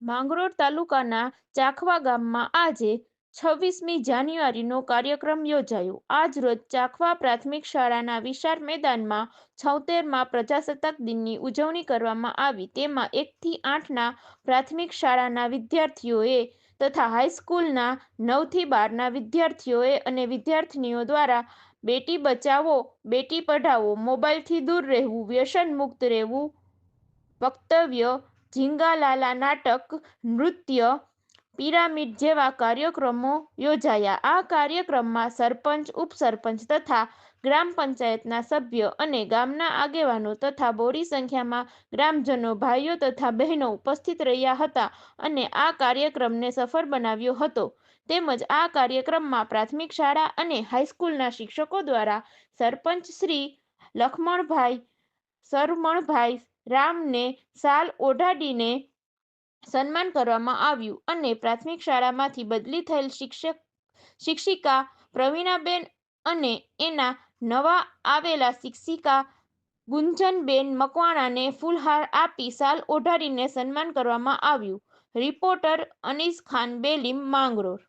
માંગરોળ તાલુકાના ચાખવા ગામમાં આજે 26મી જાન્યુઆરીનો કાર્યક્રમ યોજાયો। આજ રોજ ચાખવા પ્રાથમિક શાળાના વિશાળ મેદાનમાં 76મા પ્રજાસત્તાક દિનની ઉજવણી કરવામાં આવી। તેમાં 1 થી 8ના પ્રાથમિક શાળાના વિદ્યાર્થીઓએ તથા હાઈસ્કૂલના 9 થી 12ના વિદ્યાર્થીઓએ અને વિદ્યાર્થિનીઓ દ્વારા બેટી બચાવો, બેટી પઢાઓ, મોબાઈલથી દૂર રહેવું, વ્યસન મુક્ત રહેવું વક્તવ્ય, ઝીંગાલાલા નાટક, નૃત્ય, પિરામિડ જેવા કાર્યક્રમો યોજાયા। આ કાર્યક્રમમાં સરપંચ, ઉપસરપંચ તથા ગ્રામ પંચાયતના સભ્યો અને ગામના આગેવાનો તથા બોડી સંખ્યામાં ગ્રામજનો, ભાઈઓ તથા બહેનો ઉપસ્થિત રહ્યા હતા અને આ કાર્યક્રમને સફળ બનાવ્યો હતો। તેમજ આ કાર્યક્રમમાં પ્રાથમિક શાળા અને હાઈસ્કૂલના શિક્ષકો દ્વારા સરપંચ શ્રી લખમણભાઈ સરમણભાઈ રામને શાલ ઓઢાડીને સન્માન કરવામાં આવ્યું અને પ્રાથમિક શાળામાંથી બદલી થયેલ શિક્ષિકા પ્રવીણાબેન અને એના નવા આવેલા શિક્ષિકા ગુંજનબેન મકવાણાને ફૂલહાર આપી શાલ ઓઢાડીને સન્માન કરવામાં આવ્યું। રિપોર્ટર અનીસ ખાન બેલીમ, માંગરોળ।